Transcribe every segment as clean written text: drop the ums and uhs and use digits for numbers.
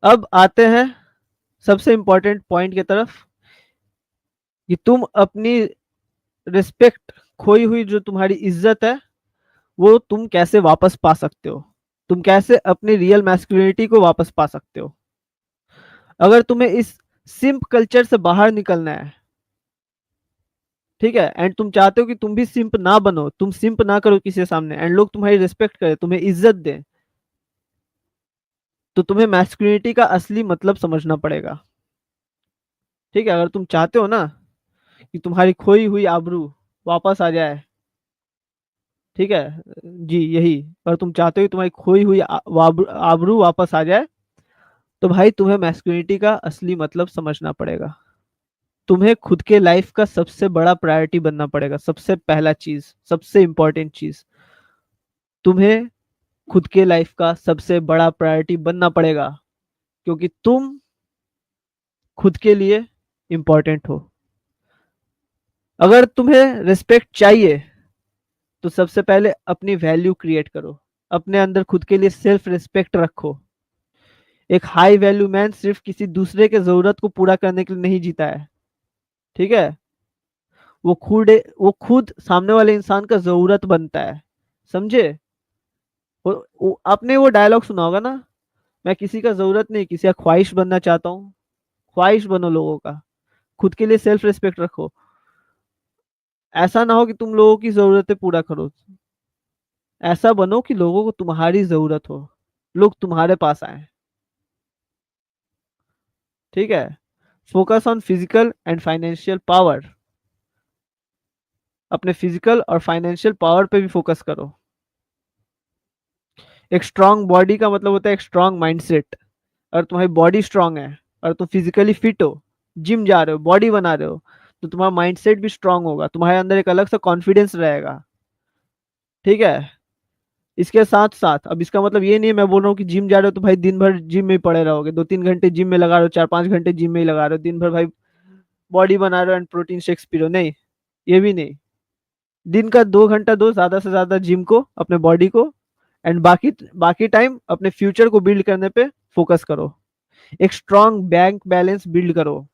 अब आते हैं सबसे इंपॉर्टेंट पॉइंट की तरफ कि तुम अपनी रिस्पेक्ट, खोई हुई जो तुम्हारी इज्जत है, वो तुम कैसे वापस पा सकते हो। तुम कैसे अपनी रियल मैस्कुलिनिटी को वापस पा सकते हो। अगर तुम्हें इस सिंप कल्चर से बाहर निकलना है, ठीक है, एंड तुम चाहते हो कि तुम भी सिंप ना बनो, तुम सिंप ना करो किसी के सामने, एंड लोग तुम्हारी रिस्पेक्ट करें, तुम्हें इज्जत दें, तो तुम्हें मैस्कुलिनिटी का असली मतलब समझना पड़ेगा। ठीक है, अगर तुम चाहते हो ना कि तुम्हारी खोई हुई आबरू वापस आ जाए, ठीक है, जी यही, अगर तुम चाहते हो कि तुम्हारी खोई हुई आबरू वापस आ जाए, तो भाई तुम्हें मैस्कुलिनिटी का असली मतलब समझना पड़ेगा। तुम्हें खुद के लाइफ का सबसे बड़ा प्रायोरिटी बनना पड़ेगा। सबसे पहला चीज, सबसे इंपॉर्टेंट चीज, तुम्हें खुद के लाइफ का सबसे बड़ा प्रायोरिटी बनना पड़ेगा, क्योंकि तुम खुद के लिए इंपॉर्टेंट हो। अगर तुम्हें रिस्पेक्ट चाहिए, तो सबसे पहले अपनी वैल्यू क्रिएट करो। अपने अंदर खुद के लिए सेल्फ रिस्पेक्ट रखो। एक हाई वैल्यू मैन सिर्फ किसी दूसरे के जरूरत को पूरा करने के लिए नहीं जीता है, ठीक है, वो खुद सामने वाले इंसान का जरूरत बनता है। समझे? आपने वो डायलॉग सुना होगा ना, मैं किसी का जरूरत नहीं, किसी का ख्वाहिश बनना चाहता हूँ। ख्वाहिश बनो लोगों का, खुद के लिए सेल्फ रिस्पेक्ट रखो। ऐसा ना हो कि तुम लोगों की जरूरतें पूरा करो, ऐसा बनो कि लोगों को तुम्हारी जरूरत हो, लोग तुम्हारे पास आए। ठीक है, focus on physical and financial power. अपने फिजिकल और फाइनेंशियल पावर पे भी फोकस करो। एक स्ट्रांग बॉडी का मतलब होता है एक स्ट्रांग माइंडसेट। अगर तुम्हारी बॉडी स्ट्रांग है, और तुम फिजिकली फिट हो, जिम जा रहे हो, बॉडी बना रहे हो, तो तुम्हारा माइंडसेट भी स्ट्रांग होगा, तुम्हारे अंदर एक अलग सा कॉन्फिडेंस रहेगा। ठीक है, इसके साथ साथ, अब इसका मतलब ये नहीं है मैं बोल रहा हूँ कि जिम जा रहे हो तो भाई दिन भर जिम में ही पड़े रहोगे, 2-3 घंटे जिम में लगा रहे हो, 4-5 घंटे जिम में ही लगा रहे हो, दिन भर भाई बॉडी बना रहे हो एंड प्रोटीन शेक्स पी रहे हो, नहीं, ये भी नहीं। दिन का 2 घंटा दो ज्यादा से ज्यादा जिम को, अपने बॉडी को, एंड बाकी बाकी टाइम अपने फ्यूचर को बिल्ड करने पे फोकस करो। एक स्ट्रांग बैंक बैलेंस बिल्ड करो।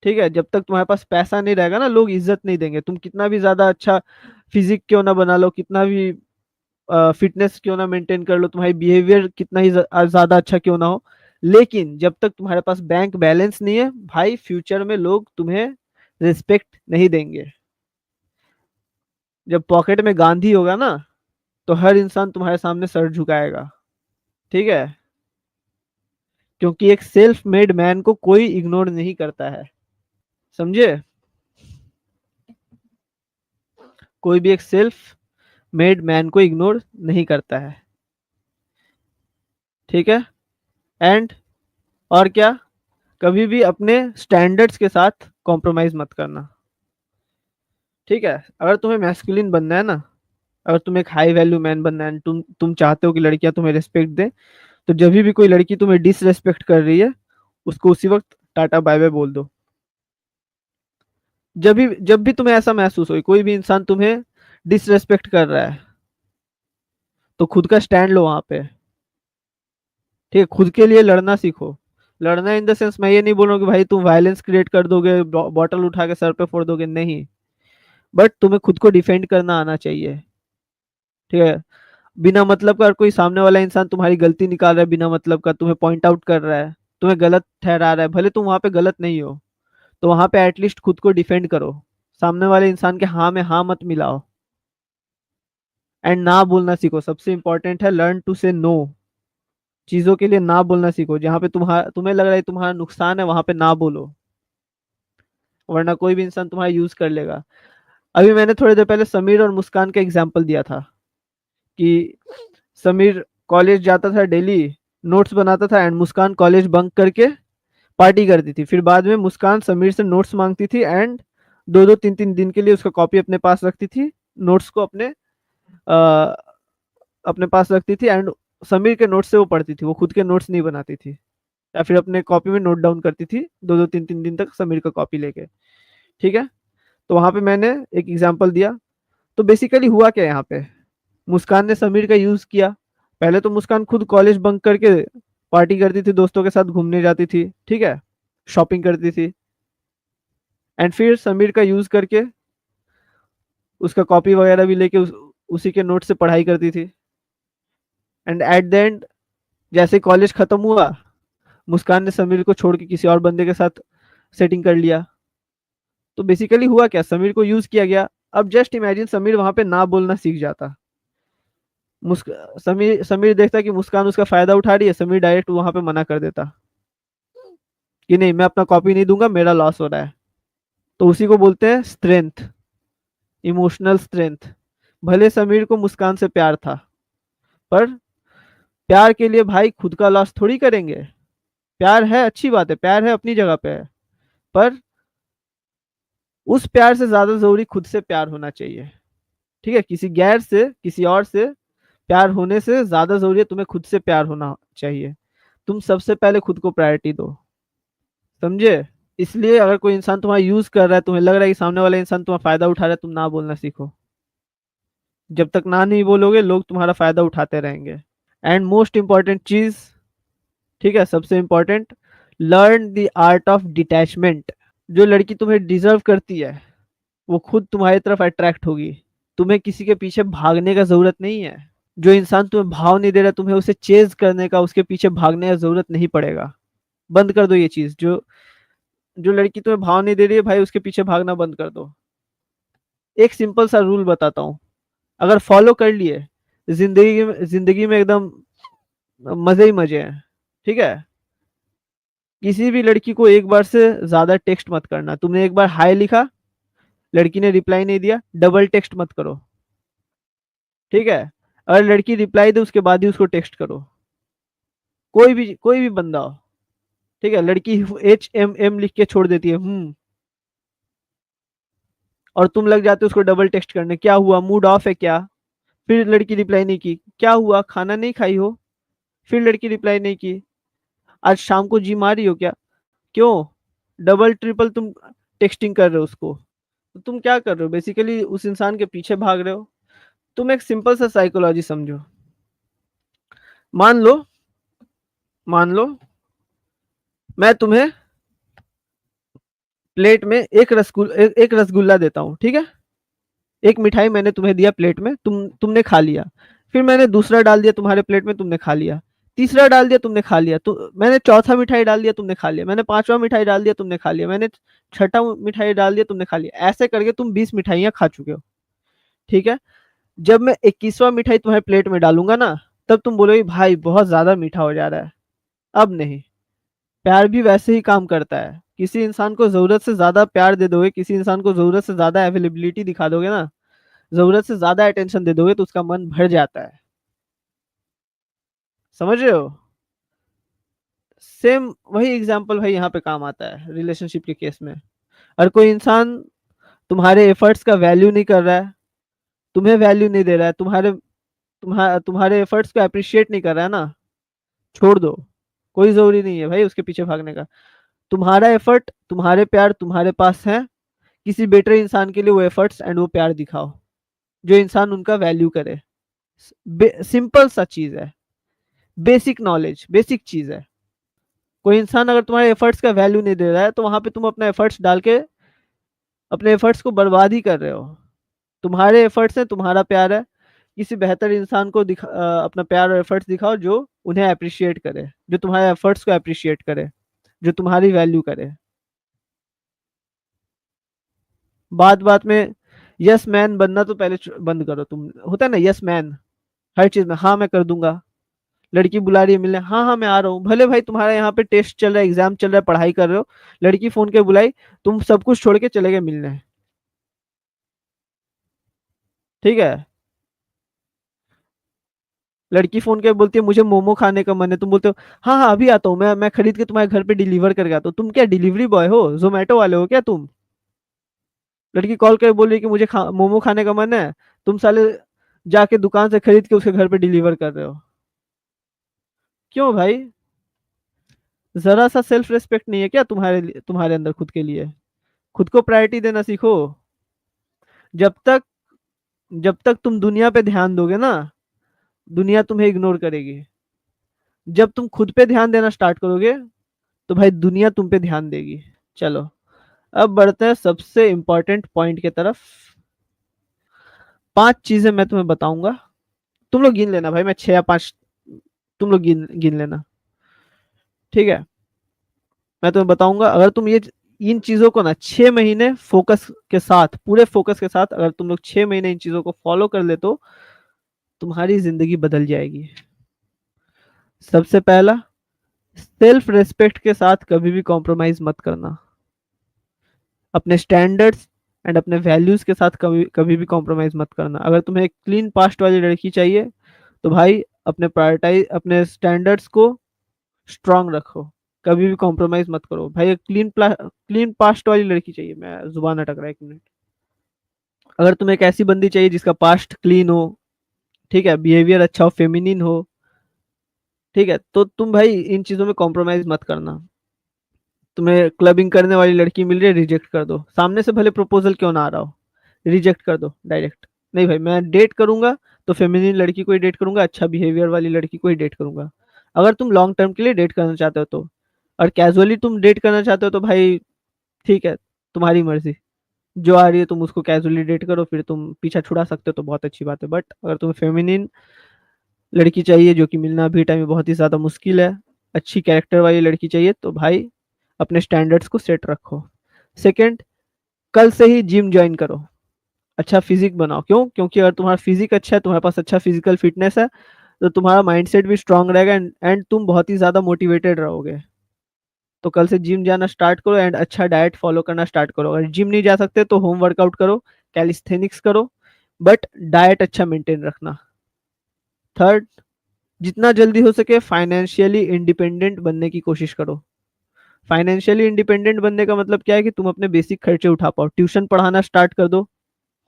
ठीक है, जब तक तुम्हारे पास पैसा नहीं रहेगा ना, लोग इज्जत नहीं देंगे। तुम कितना भी ज्यादा अच्छा फिजिक क्यों ना बना लो, कितना भी फिटनेस क्यों ना मेंटेन कर लो, तुम्हारी बिहेवियर कितना ही ज्यादा अच्छा क्यों ना हो, लेकिन जब तक तुम्हारे पास बैंक बैलेंस नहीं है भाई, फ्यूचर में लोग तुम्हें रिस्पेक्ट नहीं देंगे। जब पॉकेट में गांधी होगा ना, तो हर इंसान तुम्हारे सामने सर झुकाएगा। ठीक है, क्योंकि एक सेल्फ मेड मैन को कोई इग्नोर नहीं करता है। समझे? कोई भी एक सेल्फ मेड मैन को इग्नोर नहीं करता है। ठीक है, एंड और क्या, कभी भी अपने स्टैंडर्ड्स के साथ कॉम्प्रोमाइज मत करना। ठीक है, अगर तुम्हें मैस्कुलिन बनना है ना, अगर तुम एक हाई वैल्यू मैन बनना है, तुम चाहते हो कि लड़कियां तुम्हें रिस्पेक्ट दे, तो जब भी कोई लड़की तुम्हें डिसरेस्पेक्ट कर रही है, उसको उसी वक्त टाटा बाय बाय बोल दो। जब भी तुम्हें ऐसा महसूस हो कोई भी इंसान तुम्हें डिसरेस्पेक्ट कर रहा है, तो खुद का स्टैंड लो वहां पे। ठीक है, खुद के लिए लड़ना सीखो। लड़ना इन द सेंस, मैं ये नहीं बोल रहा हूँ कि भाई तुम वायलेंस क्रिएट कर दोगे, बॉटल उठा के सर पे फोड़ दोगे, नहीं, बट तुम्हें खुद को डिफेंड करना आना चाहिए। ठीक है, बिना मतलब का, अगर कोई सामने वाला इंसान तुम्हारी गलती निकाल रहा है, बिना मतलब का तुम्हें पॉइंट आउट कर रहा है, तुम्हें गलत ठहरा रहा है, भले तुम वहां पे गलत नहीं हो, तो वहां पे एटलीस्ट खुद को डिफेंड करो। सामने वाले इंसान के हाँ में हाँ मत मिलाओ, एंड ना बोलना सीखो। सबसे इंपॉर्टेंट है लर्न टू से नो। चीजों के लिए ना बोलना सीखो। जहां पे तुम्हें लग रहा है तुम्हारा नुकसान है, वहां पे ना बोलो, वरना कोई भी इंसान तुम्हारा यूज कर लेगा। अभी मैंने थोड़ी देर पहले समीर और मुस्कान का एग्जाम्पल दिया था कि समीर कॉलेज जाता था डेली, नोट्स बनाता था, एंड मुस्कान कॉलेज बंक करके पार्टी करती थी। फिर बाद में मुस्कान समीर से नोट्स मांगती थी, एंड 2-2 3-3 दिन के लिए उसका कॉपी अपने पास रखती थी, नोट्स को अ, अपने पास रखती थी, एंड समीर के नोट्स से वो पढ़ती थी, वो खुद के नोट्स नहीं बनाती थी, या फिर अपने कॉपी में नोट डाउन करती थी 2-2 3-3 दिन तक समीर का कॉपी लेके। ठीक है, तो वहां पे मैंने एक एग्जांपल दिया। तो बेसिकली हुआ क्या यहाँ पे, मुस्कान ने समीर का यूज किया, पहले तो मुस्कान खुद कॉलेज बंक करके पार्टी करती थी, दोस्तों के साथ घूमने जाती थी, ठीक है, शॉपिंग करती थी, एंड फिर समीर का यूज करके उसका कॉपी वगैरह भी लेके उसी के नोट से पढ़ाई करती थी। एंड एट द एंड जैसे कॉलेज खत्म हुआ, मुस्कान ने समीर को छोड़ के किसी और बंदे के साथ सेटिंग कर लिया। तो बेसिकली हुआ क्या, समीर को यूज किया गया। अब जस्ट इमेजिन समीर वहां पे ना बोलना सीख जाता, समीर समीर देखता कि मुस्कान उसका फायदा उठा रही है, समीर डायरेक्ट वहां पे मना कर देता कि नहीं, मैं अपना कॉपी नहीं दूंगा, मेरा लॉस हो रहा है। तो उसी को बोलते हैं स्ट्रेंथ, इमोशनल स्ट्रेंथ। भले समीर को मुस्कान से प्यार था, पर प्यार के लिए भाई खुद का लॉस थोड़ी करेंगे। प्यार है, अच्छी बात है, प्यार है, अपनी जगह पे है, पर उस प्यार से ज्यादा जरूरी खुद से प्यार होना चाहिए। ठीक है, किसी गैर से, किसी और से प्यार होने से ज्यादा जरूरी है तुम्हें खुद से प्यार होना चाहिए। तुम सबसे पहले खुद को प्रायोरिटी दो, समझे। इसलिए अगर कोई इंसान तुम्हारा यूज कर रहा है, तुम्हें लग रहा है कि सामने वाला इंसान तुम्हारा फायदा उठा रहा है, तुम ना बोलना सीखो। जब तक ना नहीं बोलोगे, लोग तुम्हारा फायदा उठाते रहेंगे। एंड मोस्ट इंपॉर्टेंट चीज, ठीक है, सबसे important, learn the art of detachment. जो लड़की तुम्हें डिजर्व करती है, वो खुद तुम्हारी तरफ अट्रैक्ट होगी। तुम्हें किसी के पीछे भागने का जरूरत नहीं है। जो इंसान तुम्हें भाव नहीं दे रहा, तुम्हें उसे चेज करने का, उसके पीछे भागने का जरूरत नहीं पड़ेगा। बंद कर दो ये चीज। जो जो लड़की तुम्हें भाव नहीं दे रही है भाई, उसके पीछे भागना बंद कर दो। एक सिंपल सा रूल बताता हूँ, अगर फॉलो कर लिए, जिंदगी में एकदम मजे ही मजे हैं। ठीक है, किसी भी लड़की को एक बार से ज्यादा टेक्स्ट मत करना। तुमने एक बार हाय लिखा, लड़की ने रिप्लाई नहीं दिया, डबल टेक्स्ट मत करो। ठीक है, अगर लड़की रिप्लाई दे उसके बाद ही उसको टेक्स्ट करो, कोई भी बंदा हो। ठीक है, लड़की HMM लिख के छोड़ देती है, और तुम लग जाते हो उसको डबल टेक्स्ट करने, क्या हुआ, मूड ऑफ है क्या। फिर लड़की रिप्लाई नहीं की, क्या हुआ, खाना नहीं खाई हो। फिर लड़की रिप्लाई नहीं की, आज शाम को जिम आ रही हो क्या। क्यों, डबल ट्रिपल तुम टेक्सटिंग कर रहे हो उसको। तो तुम क्या कर रहे हो, बेसिकली उस इंसान के पीछे भाग रहे हो। तुम एक सिंपल सा साइकोलॉजी समझो। मान लो, मान लो मैं तुम्हें प्लेट में एक रसगुल्ला देता हूँ, ठीक है। एक मिठाई मैंने तुम्हें दिया प्लेट में, तुमने खा लिया। फिर मैंने दूसरा डाल दिया तुम्हारे प्लेट में, तुमने खा लिया। तीसरा डाल दिया, तुमने खा लिया। तो मैंने चौथा मिठाई डाल दिया, तुमने खा लिया। मैंने पांचवा मिठाई डाल दिया, तुमने खा लिया। मैंने छठा मिठाई डाल दिया, तुमने खा लिया। ऐसे करके तुम 20 मिठाइयाँ खा चुके हो, ठीक है। जब मैं 21वां मिठाई तुम्हारे प्लेट में डालूंगा ना, तब तुम बोलोगे भाई बहुत ज्यादा मीठा हो जा रहा है। अब नहीं। प्यार भी वैसे ही काम करता है। किसी इंसान को जरूरत से ज्यादा प्यार दे दोगे, किसी इंसान को जरूरत से ज्यादा अवेलेबिलिटी दिखा दोगे ना, जरूरत से ज्यादा अटेंशन दे दोगे, तो उसका मन भर जाता है। समझ रहे हो। सेम वही एग्जाम्पल भाई यहाँ पे काम आता है रिलेशनशिप के केस में। अगर कोई इंसान तुम्हारे एफर्ट्स का वैल्यू नहीं कर रहा है, तुम्हें वैल्यू नहीं दे रहा है, तुम्हारे एफर्ट्स को अप्रिशिएट नहीं कर रहा है ना, छोड़ दो। कोई जरूरी नहीं है भाई उसके पीछे भागने का। तुम्हारा एफर्ट, तुम्हारे प्यार तुम्हारे पास है। किसी बेटर इंसान के लिए वो एफर्ट्स एंड वो प्यार दिखाओ, जो इंसान उनका वैल्यू करे। सिंपल सा चीज है, बेसिक नॉलेज, बेसिक चीज है। कोई इंसान अगर तुम्हारे एफर्ट्स का वैल्यू नहीं दे रहा है, तो वहां पे तुम अपना एफर्ट्स डाल के अपने एफर्ट्स को बर्बाद ही कर रहे हो। तुम्हारे एफर्ट्स है, तुम्हारा प्यार है। किसी बेहतर इंसान को अपना प्यार और एफर्ट्स दिखाओ, जो उन्हें अप्रिशिएट करे, जो तुम्हारे एफर्ट्स को अप्रिशिएट करे, जो तुम्हारी वैल्यू करे। बात बात में यस मैन बनना तो पहले बंद करो। तुम होता है ना यस मैन, हर चीज में हाँ मैं कर दूंगा। लड़की बुला रही है मिलने, हाँ हाँ मैं आ रहा हूँ। भले भाई तुम्हारा यहाँ पे टेस्ट चल रहा है, एग्जाम चल रहा है, पढ़ाई कर रहे हो, लड़की फोन के बुलाई, तुम सब कुछ छोड़ के चले गए मिलने। ठीक है, लड़की फोन के बोलती है मुझे मोमो खाने का मन है, तुम बोलते हो हाँ हाँ अभी आता हूँ, मैं खरीद के तुम्हारे घर पे डिलीवर करके आता हूँ। तुम क्या डिलीवरी बॉय हो, जोमेटो वाले हो क्या तुम। लड़की कॉल कर बोल रही है कि मुझे मोमो खाने का मन है, तुम साले जाके दुकान से खरीद के उसके घर पे डिलीवर कर रहे हो। क्यों भाई, जरा सा सेल्फ रेस्पेक्ट नहीं है क्या तुम्हारे अंदर खुद के लिए। खुद को प्रायोरिटी देना सीखो। जब तक जब तक तुम दुनिया पे ध्यान दोगे ना, दुनिया तुम्हें इग्नोर करेगी। जब तुम खुद पे ध्यान देना स्टार्ट करोगे तो भाई दुनिया तुम पे ध्यान देगी। चलो, अब बढ़ते हैं सबसे इंपॉर्टेंट पॉइंट की तरफ। 5 चीजें मैं तुम्हें बताऊंगा, तुम लोग गिन लेना भाई, मैं 6 या 5, तुम लोग गिन गिन लेना, ठीक है। मैं तुम्हें बताऊंगा, अगर तुम ये इन चीजों को ना 6 महीने फोकस के साथ, पूरे फोकस के साथ अगर तुम लोग 6 महीने इन चीजों को फॉलो कर ले तो तुम्हारी जिंदगी बदल जाएगी। सबसे पहला, सेल्फ रेस्पेक्ट के साथ कभी भी कॉम्प्रोमाइज मत करना। अपने स्टैंडर्ड्स एंड अपने वैल्यूज के साथ कभी कभी भी कॉम्प्रोमाइज मत करना। अगर तुम्हें एक क्लीन पास्ट वाली लड़की चाहिए तो भाई अपने प्रायोरिटाइज, अपने स्टैंडर्ड्स को स्ट्रांग रखो, कभी भी कॉम्प्रोमाइज मत करो। भाई एक क्लीन पास्ट वाली लड़की चाहिए, मैं जुबान अटक रहा है, 1 मिनट। अगर तुम्हें एक ऐसी बंदी चाहिए जिसका पास्ट क्लीन हो, ठीक है, बिहेवियर अच्छा हो, फेमिनिन हो, ठीक है, तो तुम भाई इन चीजों में कॉम्प्रोमाइज मत करना। तुम्हें क्लबिंग करने वाली लड़की मिल रही है, रिजेक्ट कर दो, सामने से भले प्रपोजल क्यों ना आ रहा हो, रिजेक्ट कर दो डायरेक्ट। नहीं भाई, मैं डेट करूंगा तो फेमिनिन लड़की को ही डेट करूंगा, अच्छा बिहेवियर वाली लड़की को ही डेट करूंगा। अगर तुम लॉन्ग टर्म के लिए डेट करना चाहते हो तो, और कैजुअली तुम डेट करना चाहते हो तो भाई ठीक है, तुम्हारी मर्जी, जो आ रही है तुम उसको कैजुअली डेट करो, फिर तुम पीछा छुड़ा सकते हो तो बहुत अच्छी बात है। बट अगर तुम्हें फेमिनिन लड़की चाहिए जो कि मिलना अभी टाइम में बहुत ही ज्यादा मुश्किल है, अच्छी कैरेक्टर वाली लड़की चाहिए, तो भाई अपने स्टैंडर्ड्स को सेट रखो। सेकंड, कल से ही जिम ज्वाइन करो, अच्छा फिजिक बनाओ। क्यों? क्योंकि अगर तुम्हारा फिजिक अच्छा है, तुम्हारे पास अच्छा फिजिकल फिटनेस है, तो तुम्हारा माइंडसेट भी स्ट्रांग रहेगा एंड तुम बहुत ही ज्यादा मोटिवेटेड रहोगे। तो कल से जिम जाना स्टार्ट करो एंड अच्छा डाइट फॉलो करना स्टार्ट करो। अगर जिम नहीं जा सकते तो होम वर्कआउट करो, कैलिस्थेनिक्स करो, बट डाइट अच्छा मेंटेन रखना। थर्ड, जितना जल्दी हो सके फाइनेंशियली इंडिपेंडेंट बनने की कोशिश करो। फाइनेंशियली इंडिपेंडेंट बनने का मतलब क्या है कि तुम अपने बेसिक खर्चे उठा पाओ। ट्यूशन पढ़ाना स्टार्ट कर दो,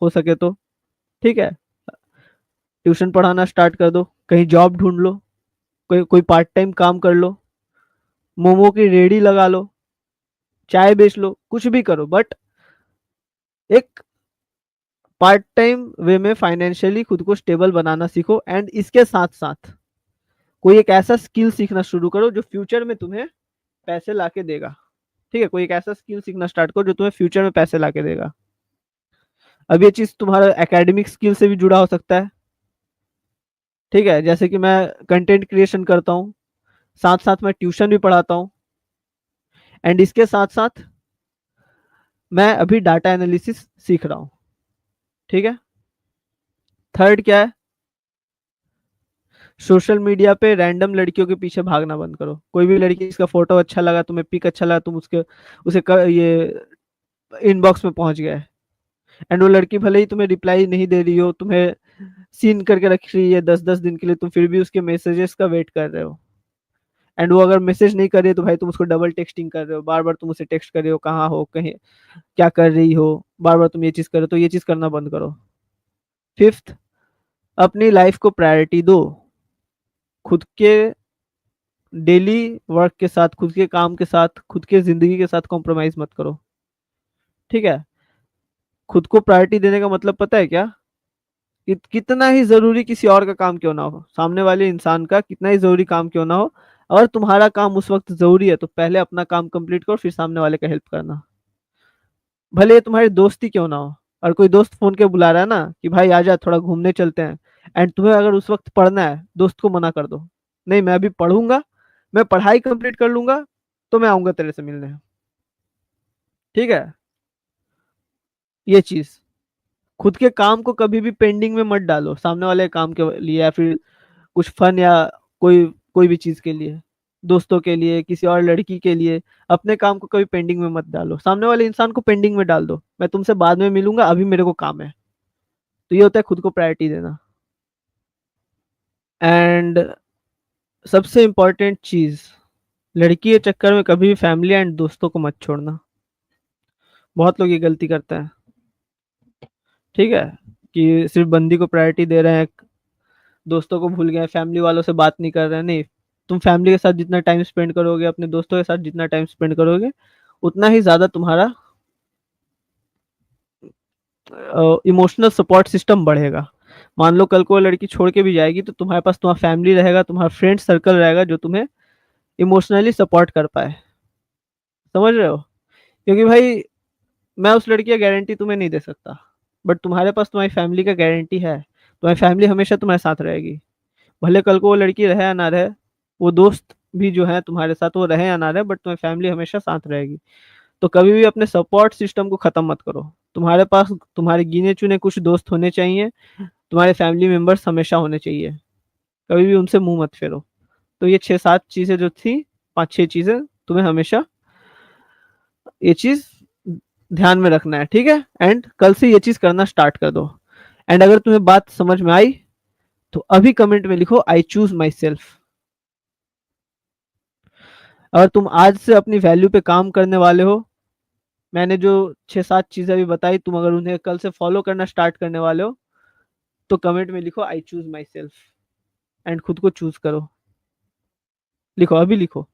हो सके तो, ठीक है, ट्यूशन पढ़ाना स्टार्ट कर दो, कहीं जॉब ढूंढ लो, कोई कोई पार्ट टाइम काम कर लो, मोमो की रेडी लगा लो, चाय बेच लो, कुछ भी करो, बट एक पार्ट टाइम वे में फाइनेंशियली खुद को स्टेबल बनाना सीखो। एंड इसके साथ साथ कोई एक ऐसा स्किल सीखना शुरू करो जो फ्यूचर में तुम्हें पैसे लाके देगा। ठीक है, कोई एक ऐसा स्किल सीखना स्टार्ट करो जो तुम्हें फ्यूचर में पैसे लाके देगा। अब ये चीज तुम्हारा एकेडमिक स्किल से भी जुड़ा हो सकता है, ठीक है, जैसे कि मैं कंटेंट क्रिएशन करता हूँ, साथ साथ मैं ट्यूशन भी पढ़ाता हूँ, एंड इसके साथ साथ मैं अभी डाटा एनालिसिस सीख रहा हूँ, ठीक है। थर्ड क्या है, सोशल मीडिया पे रैंडम लड़कियों के पीछे भागना बंद करो। कोई भी लड़की जिसका फोटो अच्छा लगा, तुम्हें पिक अच्छा लगा, तुम उसके ये इनबॉक्स में पहुंच गए, एंड वो लड़की भले ही तुम्हें रिप्लाई नहीं दे रही हो, तुम्हें सीन करके रख रही है 10-10 दिन के लिए, तुम फिर भी उसके मैसेजेस का वेट कर रहे हो, एंड वो अगर मैसेज नहीं कर रही है तो भाई तुम उसको डबल टेक्सटिंग कर रहे हो, बार बार तुम उसे टेक्स्ट कर रहे हो, कहाँ हो, कहीं क्या कर रही हो, बार बार तुम ये चीज कर रहे हो, तो ये चीज करना बंद करो। फिफ्थ, अपनी लाइफ को प्रायोरिटी दो। खुद के डेली वर्क के साथ, खुद के काम के साथ, खुद के जिंदगी के साथ कॉम्प्रोमाइज मत करो, ठीक है। खुद को प्रायोरिटी देने का मतलब पता है क्या? कितना ही जरूरी किसी और का काम क्यों ना हो, सामने वाले इंसान का कितना ही जरूरी काम क्यों ना हो, अगर तुम्हारा काम उस वक्त जरूरी है तो पहले अपना काम कंप्लीट करो, फिर सामने वाले का हेल्प करना। भले ये तुम्हारी दोस्ती क्यों ना हो, और कोई दोस्त फोन के बुला रहा है ना कि भाई आजा थोड़ा घूमने चलते हैं, एंड तुम्हें अगर उस वक्त पढ़ना है, दोस्त को मना कर दो, नहीं मैं अभी पढ़ूंगा, मैं पढ़ाई कंप्लीट कर लूंगा तो मैं आऊंगा तेरे से मिलने, ठीक है। ये चीज, खुद के काम को कभी भी पेंडिंग में मत डालो सामने वाले काम के लिए, या फिर कुछ फन या कोई कोई भी चीज के लिए, दोस्तों के लिए, किसी और लड़की के लिए, अपने काम को कभी पेंडिंग में मत डालो, सामने वाले इंसान को पेंडिंग में डाल दो, मैं तुमसे बाद में मिलूंगा, अभी मेरे को काम है। तो ये होता है खुद को प्रायोरिटी देना। एंड सबसे इम्पोर्टेंट चीज, लड़की के चक्कर में कभी भी फैमिली एंड दोस्तों को मत छोड़ना। बहुत लोग ये गलती करते हैं, ठीक है, कि सिर्फ बंदी को प्रायोरिटी दे रहे हैं, दोस्तों को भूल गए, फैमिली वालों से बात नहीं कर रहे हैं। नहीं, तुम फैमिली के साथ जितना टाइम स्पेंड करोगे, अपने दोस्तों के साथ जितना टाइम स्पेंड करोगे, उतना ही ज्यादा तुम्हारा इमोशनल सपोर्ट सिस्टम बढ़ेगा। मान लो कल को वो लड़की छोड़ के भी जाएगी तो तुम्हारे पास तुम्हारा फैमिली रहेगा, तुम्हारा फ्रेंड सर्कल रहेगा जो तुम्हें इमोशनली सपोर्ट कर पाए। समझ रहे हो? क्योंकि भाई मैं उस लड़की का गारंटी तुम्हें नहीं दे सकता, बट तुम्हारे पास तुम्हारी फैमिली का गारंटी है। तुम्हारी फैमिली हमेशा तुम्हारे साथ रहेगी, भले कल को वो लड़की रहे या ना रहे, वो दोस्त भी जो है तुम्हारे साथ वो रहे या ना रहे, बट तुम्हारी फैमिली हमेशा साथ रहेगी। तो कभी भी अपने सपोर्ट सिस्टम को खत्म मत करो। तुम्हारे पास तुम्हारे गिने चुने कुछ दोस्त होने चाहिए, तुम्हारे फैमिली मेंबर्स हमेशा होने चाहिए, कभी भी उनसे मुंह मत फेरो। तो ये 6-7 चीजें जो थी, 5-6 चीजें, तुम्हें हमेशा ये चीज ध्यान में रखना है, ठीक है? एंड कल से ये चीज करना स्टार्ट कर दो। एंड अगर तुम्हें बात समझ में आई तो अभी कमेंट में लिखो आई चूज माई सेल्फ। अगर तुम आज से अपनी वैल्यू पे काम करने वाले हो, मैंने जो 6-7 चीजें अभी बताई, तुम अगर उन्हें कल से फॉलो करना स्टार्ट करने वाले हो, तो कमेंट में लिखो I choose my self and खुद को चूज करो। लिखो, अभी लिखो।